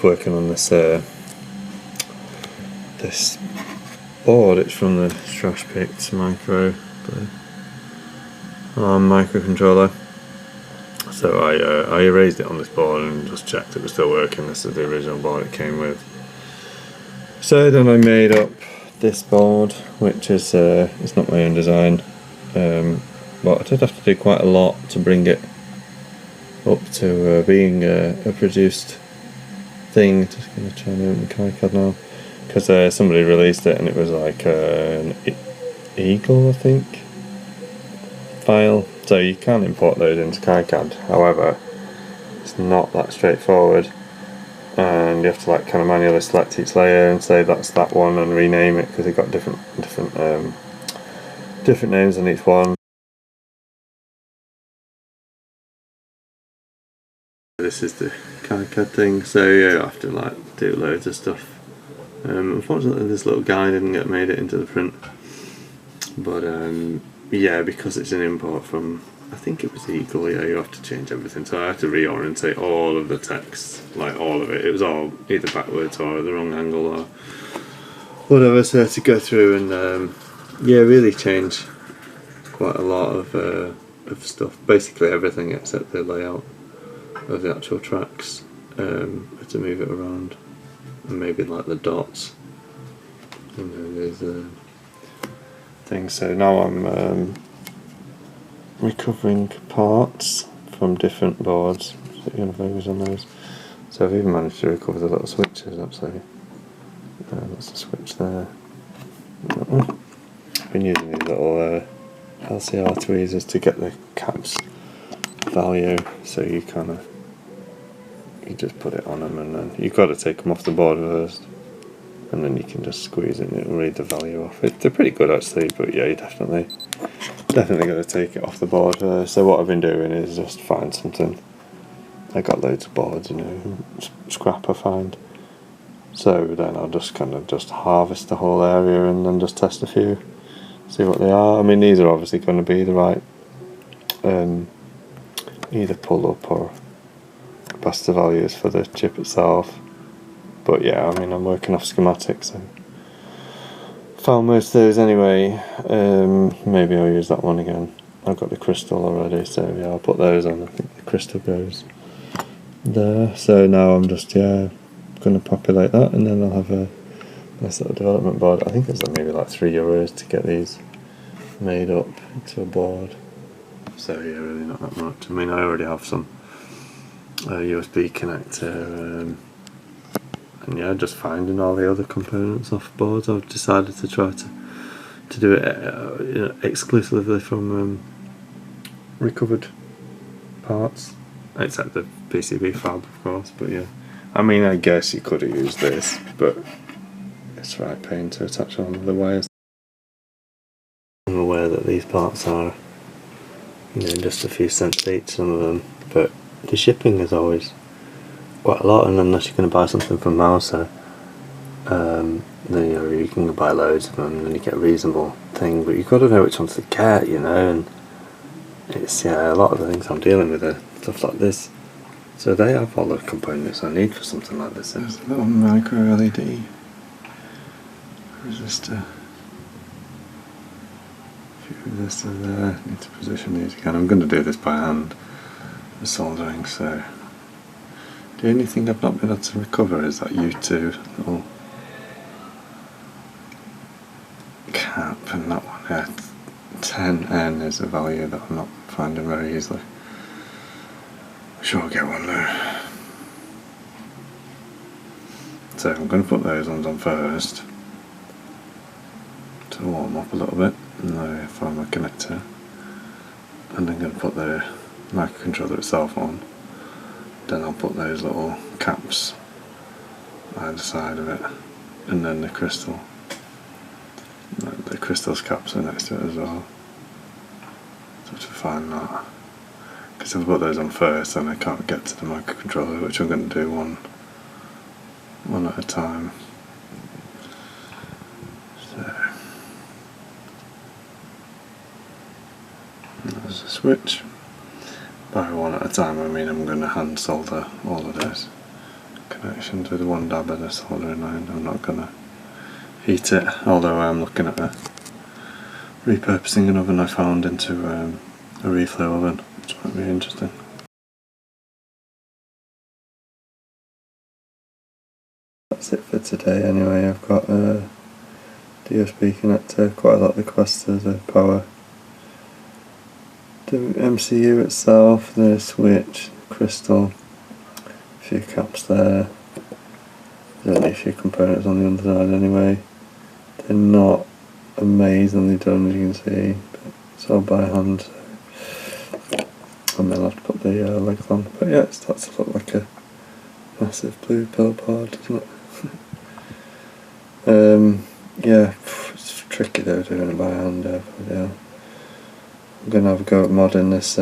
Working on this this board. It's from the Trash Picked micro microcontroller. So I erased it on this board and just checked it was still working. This is the original board it came with. So then I made up this board, which is it's not my own design, but I did have to do quite a lot to bring it up to being a produced thing. Just going to try and open the kicad now, because somebody released it and it was like an Eagle, I think, file. So you can import those into kicad. However, it's not that straightforward, and you have to like kind of manually select each layer and say that's that one and rename it, because they've got different names on each one. This is the kicad thing, so yeah, you have to like do loads of stuff. Unfortunately this little guy didn't get made it into the print, but yeah, because it's an import from, I think it was Eagle, yeah, you have to change everything. So I had to reorientate all of the text, like all of it. It was all either backwards or the wrong angle or whatever, so I had to go through and yeah, really change quite a lot of stuff. Basically everything except the layout of the actual tracks. I had to move it around, and maybe like the dots. And then there's things. So now I'm recovering parts from different boards. So you're going to focus on those. So I've even managed to recover the little switches, actually. That's a switch there. I've been using these little LCR tweezers to get the caps value. So you kind of, you just put it on them, and then you've got to take them off the board first, and then you can just squeeze it and it'll read the value off it. They're pretty good actually, but yeah, you definitely got to take it off the board first. So what I've been doing is just find something. I got loads of boards, you know, scrap I find. So then I'll just kind of just harvest the whole area and then just test a few, see what they are. I mean, these are obviously going to be the right either pull up or capacitor values for the chip itself. But yeah, I mean, I'm working off schematics, so found most of those anyway. Maybe I'll use that one again. I've got the crystal already, so yeah, I'll put those on. I think the crystal goes there. So now I'm just going to populate that, and then I'll have a nice little development board. I think it's like maybe like €3 to get these made up into a board. So yeah, really not that much. I mean, I already have some USB connector, and yeah, just finding all the other components off boards. I've decided to try to do it exclusively from recovered parts, except the PCB fab, of course. But yeah, I mean, I guess you could have used this, but it's right pain to attach on the wires. I'm aware that these parts are, you know, just a few cents each, some of them, but the shipping is always quite a lot, and unless you're going to buy something from Mouser, then you know, you can buy loads of them and you get a reasonable thing, but you've got to know which ones to get, you know, and it's, yeah, a lot of the things I'm dealing with are stuff like this, so they have all the components I need for something like this. There's a little micro LED resistor, a few resistors there. Need to position these again. I'm going to do this by hand, the soldering, so the only thing I've not been able to recover is that U2 little cap, and that one here, 10N is a value that I'm not finding very easily. I'm sure I'll get one though. So I'm going to put those ones on first to warm up a little bit, and then find my connector, and then I'm going to put the microcontroller itself on. Then I'll put those little caps either side of it, and then the crystal. The crystal's caps are next to it as well. So to find that, because if I put those on first, then I can't get to the microcontroller, which I'm going to do one at a time. So there's a switch. By one at a time, I mean I'm going to hand solder all of those connections with one dab of the soldering iron. I'm not going to heat it, although I am looking at repurposing an oven I found into a reflow oven, which might be interesting. That's it for today anyway. I've got a USB connector, quite a lot of the capacitors, the power, the MCU itself, the switch, crystal, a few caps there. There's only a few components on the underside anyway. They're not amazingly done, as you can see, but it's all by hand, so. And then I'll have to put the legs on. But yeah, it starts to look like a massive blue pill board, doesn't it? Yeah, it's tricky though doing it by hand. Yeah. I'm going to have a go at modding this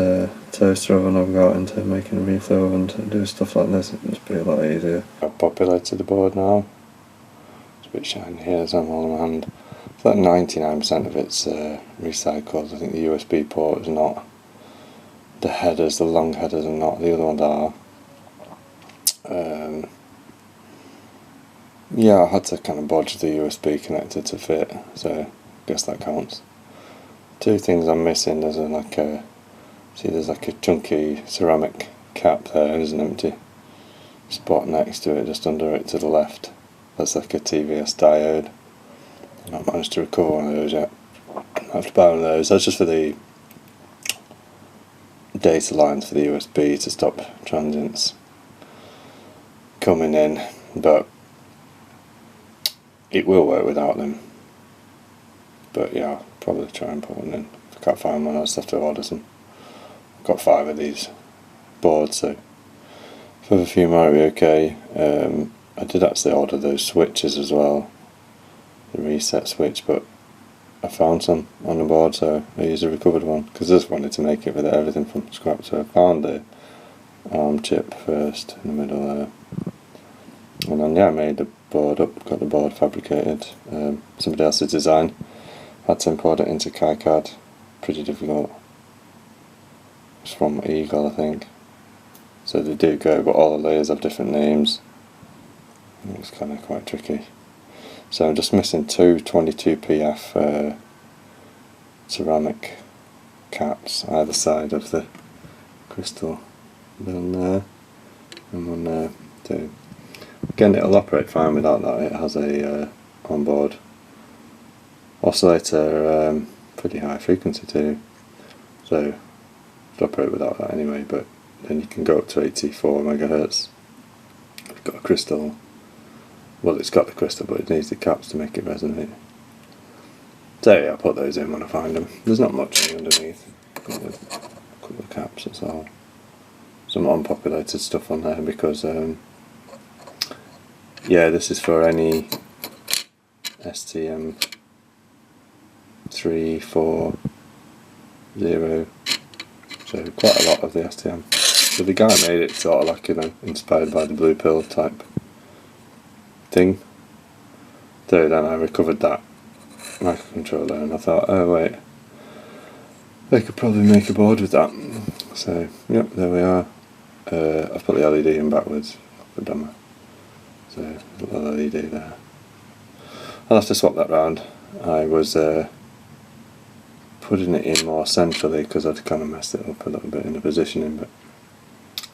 toaster oven I've got into making a reflow oven to do stuff like this. It'll just be a lot easier. I've populated the board now. It's a bit shiny here as I'm holding my hand. It's like 99% of it's recycled. I think the USB port is not. The headers, the long headers are not. The other ones are. Yeah, I had to kind of bodge the USB connector to fit, so I guess that counts. Two things I'm missing, there's there's like a chunky ceramic cap there, there's an empty spot next to it, just under it to the left. That's like a TVS diode. I've not managed to recover one of those yet. I have to buy one of those. That's just for the data lines for the USB to stop transients coming in, but it will work without them. But yeah, I'll probably try and put one in. If I can't find one, I'll just have to order some. I've got 5 of these boards, so if I have a few might be okay. I did actually order those switches as well, the reset switch, but I found some on the board, so I used a recovered one because I just wanted to make it with everything from scratch. So I found the ARM chip first in the middle there, and then yeah, I made the board up, got the board fabricated. Somebody else's design, had to import it into kicad, pretty difficult. It's from Eagle, I think, so they do go, but all the layers have different names. It's kind of quite tricky. So I'm just missing 2 22PF ceramic caps either side of the crystal, one there and one there too. Again, it'll operate fine without that. It has a onboard oscillator, pretty high frequency too, so it'll operate without that anyway, but then you can go up to 84 megahertz. It's got a crystal. Well, it's got the crystal, but it needs the caps to make it resonate. So yeah, I'll put those in when I find them. There's not much underneath. Got a couple of caps, that's all. Some unpopulated stuff on there because, yeah, this is for any STM32F401xx. So quite a lot of the STM. So the guy made it sort of like, you know, inspired by the blue pill type thing. So then I recovered that microcontroller and I thought, oh wait, they could probably make a board with that. So yep, there we are. I've put the LED in backwards for demo, so a little LED there. I'll have to swap that round. I was putting it in more centrally because I'd kind of messed it up a little bit in the positioning, but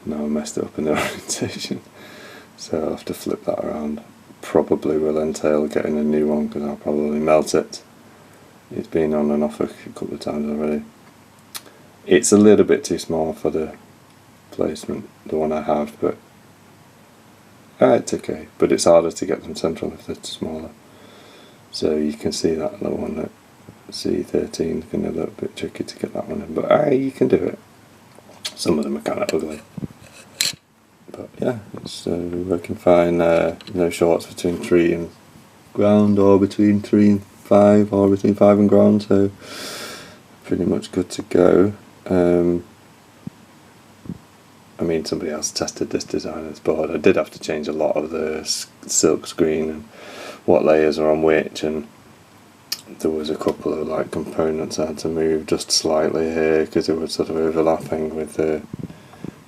now I messed it up in the orientation, so I'll have to flip that around. Probably will entail getting a new one because I'll probably melt it. It's been on and off a couple of times already. It's a little bit too small for the placement, the one I have, but it's okay. But it's harder to get them central if they're smaller. So you can see that little one at C13 can be a little bit tricky to get that one in, but you can do it. Some of them are kind of ugly. But yeah, it's working fine. No shorts between 3 and ground, or between 3 and 5, or between 5 and ground, so pretty much good to go. I mean, somebody else tested this design of this board. I did have to change a lot of the silk screen and what layers are on which, and there was a couple of like components I had to move just slightly here because it was sort of overlapping with the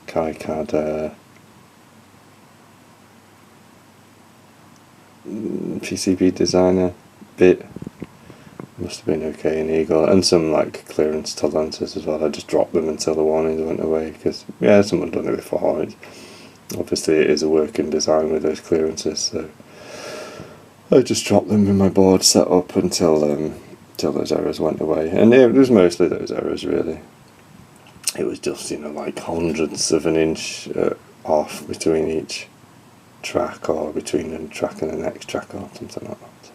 kicad PCB designer bit. Must have been okay in Eagle, and some like clearance tolerances as well. I just dropped them until the warnings went away, because yeah, someone done it before. Obviously it is a working design with those clearances, so I just dropped them in my board setup until those errors went away. And it was mostly those errors really. It was just, you know, like hundredths of an inch off between each track, or between a track and the next track, or something like that.